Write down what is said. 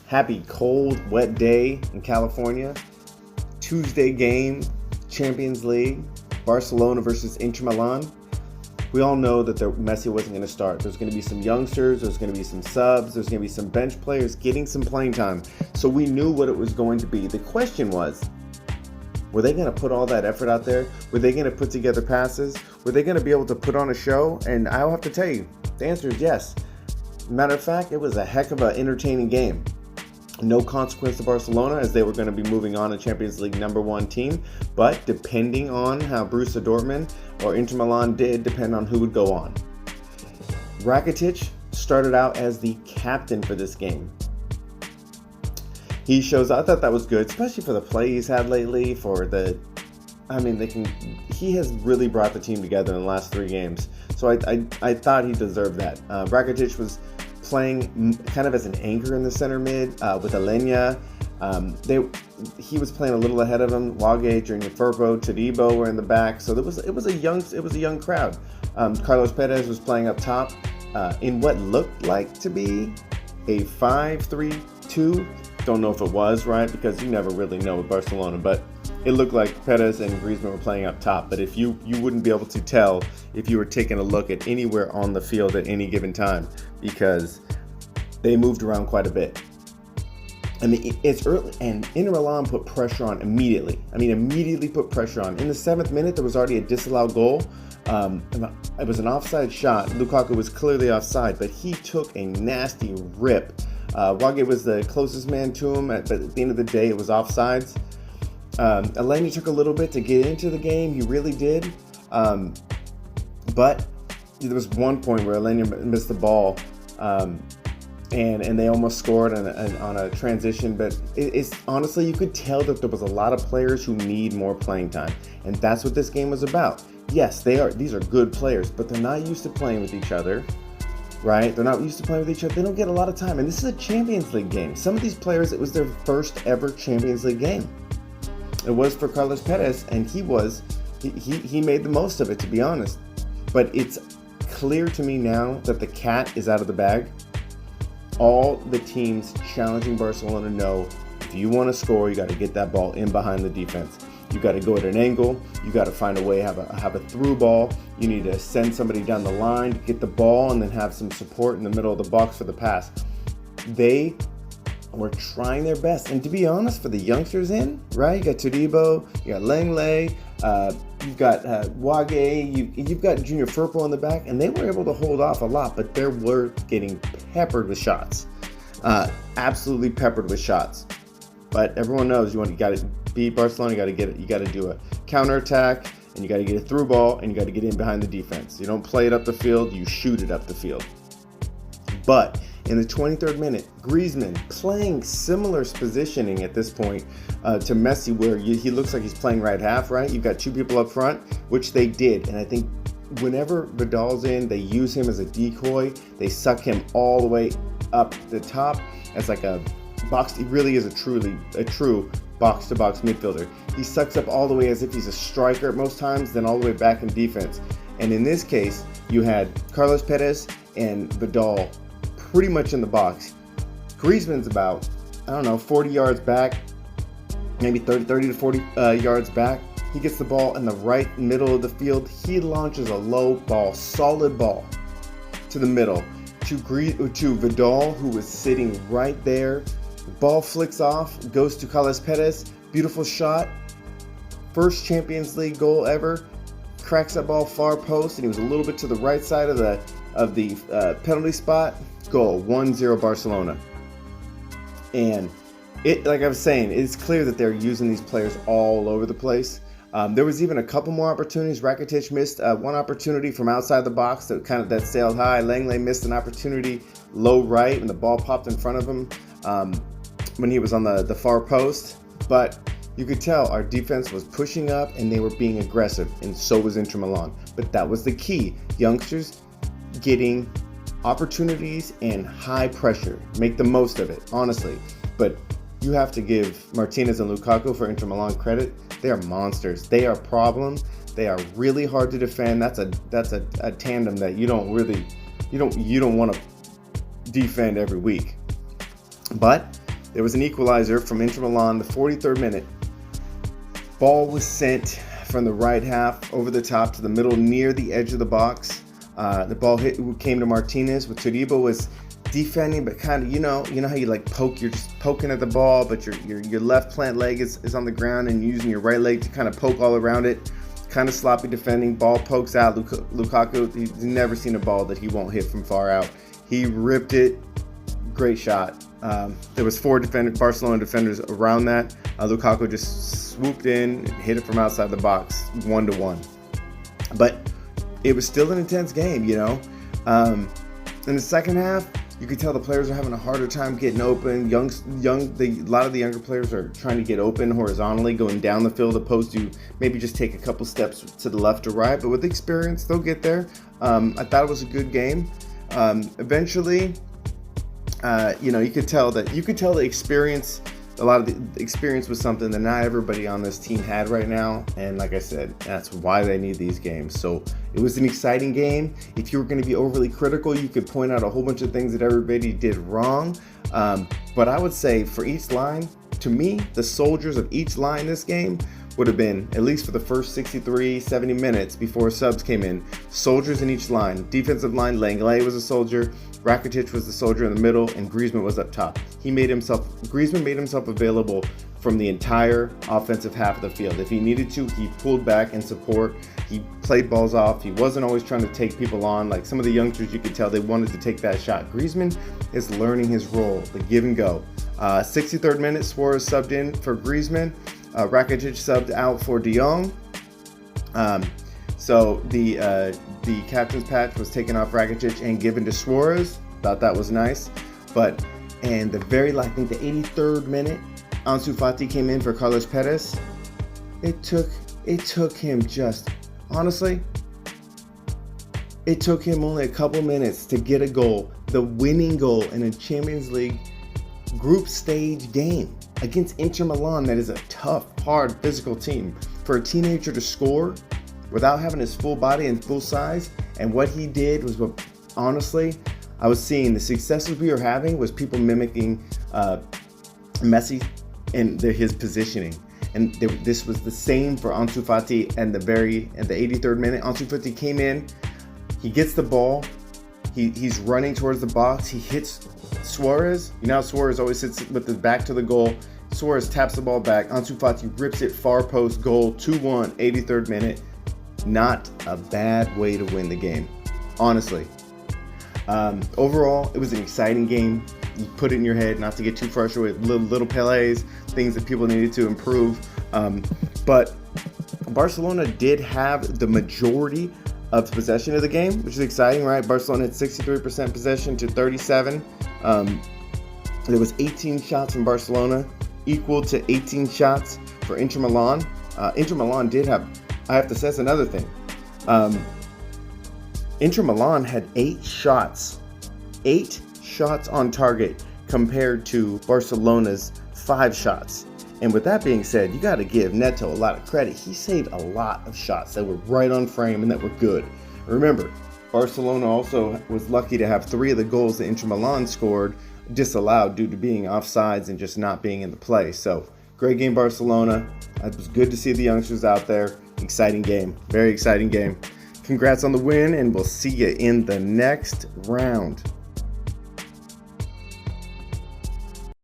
Happy cold, wet day in California. Tuesday game, Champions League, Barcelona versus Inter Milan. We all know that Messi wasn't going to start. There's going to be some youngsters, there's going to be some subs, there's going to be some bench players getting some playing time. So we knew what it was going to be. The question was, were they going to put all that effort out there? Were they going to put together passes? Were they going to be able to put on a show? And I'll have to tell you, the answer is yes. Matter of fact, it was a heck of an entertaining game. No consequence to Barcelona, as they were going to be moving on to Champions League #1 team. But depending on how Borussia Dortmund or Inter Milan did, depend on who would go on. Rakitic started out as the captain for this game. I thought that was good, especially for the play he's had lately. He has really brought the team together in the last 3 games. So I thought he deserved that. Rakitic was playing kind of as an anchor in the center mid with Alenya. He was playing a little ahead of him. Wage, Junior Firpo, Todibo were in the back. So it was a young crowd. Carlos Perez was playing up top in what looked like to be a 5-3-2. Don't know if it was, right? Because you never really know with Barcelona, but it looked like Perez and Griezmann were playing up top. But if you wouldn't be able to tell if you were taking a look at anywhere on the field at any given time, because they moved around quite a bit. It's early, and Inter Milan put pressure on immediately. Immediately put pressure on. In the 7th minute, there was already a disallowed goal. It was an offside shot. Lukaku was clearly offside, but he took a nasty rip. Wage was the closest man to him, but at the end of the day, it was offsides. Alenya took a little bit to get into the game. He really did. But there was one point where Alenya missed the ball, and they almost scored on a transition. But it's honestly, you could tell that there was a lot of players who need more playing time, and that's what this game was about. Yes, these are good players, but they're not used to playing with each other, right? They're not used to playing with each other. They don't get a lot of time, and this is a Champions League game. Some of these players, it was their first ever Champions League game. It was for Carlos Perez, and he made the most of it, to be honest. But it's clear to me now that the cat is out of the bag. All the teams challenging Barcelona know, if you want to score, you got to get that ball in behind the defense. You got to go at an angle. You got to find a way, have a through ball. You need to send somebody down the line to get the ball, and then have some support in the middle of the box for the pass. They were trying their best, and to be honest, for the youngsters right? You got Todibo, you got Langley, you've got Wage, you've got Junior Firpo in the back, and they were able to hold off a lot, but they were getting peppered with shots, absolutely peppered with shots. But everyone knows you got to beat Barcelona. You got to do a counterattack, and you got to get a through ball, and you got to get in behind the defense. You don't play it up the field, you shoot it up the field. But in the 23rd minute, Griezmann playing similar positioning at this point to Messi, where he looks like he's playing right half, right? You've got 2 people up front, which they did. And I think whenever Vidal's in, they use him as a decoy. They suck him all the way up the top as like a box. He really is a true box-to-box midfielder. He sucks up all the way as if he's a striker most times, then all the way back in defense. And in this case, you had Carlos Perez and Vidal pretty much in the box. Griezmann's about, 40 yards back, maybe 30 to 40 yards back. He gets the ball in the right middle of the field. He launches a low ball, solid ball to the middle to Vidal, who was sitting right there. The ball flicks off, goes to Carlos Perez. Beautiful shot. First Champions League goal ever. Cracks that ball far post, and he was a little bit to the right side of the penalty spot. Goal, 1-0 Barcelona. And like I was saying, it's clear that they're using these players all over the place. There was even a couple more opportunities. Rakitic missed one opportunity from outside the box that sailed high. Langley missed an opportunity low right, and the ball popped in front of him when he was on the far post. But you could tell our defense was pushing up, and they were being aggressive, and so was Inter Milan. But that was the key. Youngsters getting opportunities and high pressure. Make the most of it, honestly. But you have to give Martinez and Lukaku for Inter Milan credit. They are monsters. They are a problem. They are really hard to defend. That's a tandem that you don't want to defend every week. But there was an equalizer from Inter Milan, the 43rd minute. Ball was sent from the right half over the top to the middle near the edge of the box. The ball came to Martinez, with Todibo was defending, but kind of, you know how you like poke, you're just poking at the ball, but your left plant leg is on the ground and you're using your right leg to kind of poke all around it. Kind of sloppy defending. Ball pokes out. Lukaku, he's never seen a ball that he won't hit from far out. He ripped it. Great shot. There was 4 Barcelona defenders around that. Lukaku just swooped in and hit it from outside the box, 1-1. But it was still an intense game, you know. In the second half, you could tell the players are having a harder time getting open. A lot of the younger players are trying to get open horizontally, going down the field, opposed to maybe just take a couple steps to the left or right. But with experience, they'll get there. I thought it was a good game. Eventually, you could tell the experience. A lot of the experience was something that not everybody on this team had right now. And like I said, that's why they need these games. So it was an exciting game. If you were going to be overly critical, you could point out a whole bunch of things that everybody did wrong. But I would say for each line, to me, the soldiers of each line this game would have been, at least for the first 63, 70 minutes before subs came in, soldiers in each line. Defensive line, Lenglet was a soldier, Rakitic was the soldier in the middle, and Griezmann was up top. Griezmann made himself available from the entire offensive half of the field. If he needed to, he pulled back in support. He played balls off. He wasn't always trying to take people on. Like some of the youngsters, you could tell they wanted to take that shot. Griezmann is learning his role, the give and go. 63rd minute, Suarez subbed in for Griezmann. Rakitic subbed out for De Jong. So the captain's patch was taken off Rakitic and given to Suarez. Thought that was nice. And the 83rd minute, Ansu Fati came in for Carlos Perez. It took him it took him only a couple minutes to get a goal, the winning goal in a Champions League group stage game against Inter Milan. That is a tough, hard, physical team. For a teenager to score without having his full body and full size, and what he did was what, honestly, I was seeing the successes we were having was people mimicking Messi and his positioning. And this was the same for Ansu Fati and the 83rd minute. Ansu Fati came in, he gets the ball, he's running towards the box, he hits Suarez. You know how Suarez always sits with his back to the goal. Suarez taps the ball back. Ansu Fati rips it far post, goal, 2-1, 83rd minute. Not a bad way to win the game, honestly. Overall, it was an exciting game. You put it in your head not to get too frustrated with little Pelés, things that people needed to improve. But Barcelona did have the majority of the possession of the game, which is exciting, right? Barcelona had 63% possession to 37. There was 18 shots from Barcelona, equal to 18 shots for Inter Milan. Inter Milan did have, I have to say, that's another thing. Inter Milan had 8 shots on target compared to Barcelona's 5 shots. And with that being said, you got to give Neto a lot of credit. He saved a lot of shots that were right on frame and that were good. Remember, Barcelona also was lucky to have 3 of the goals that Inter Milan scored disallowed due to being offsides and just not being in the play. So, great game, Barcelona. It was good to see the youngsters out there. Exciting game. Very exciting game. Congrats on the win, and we'll see you in the next round.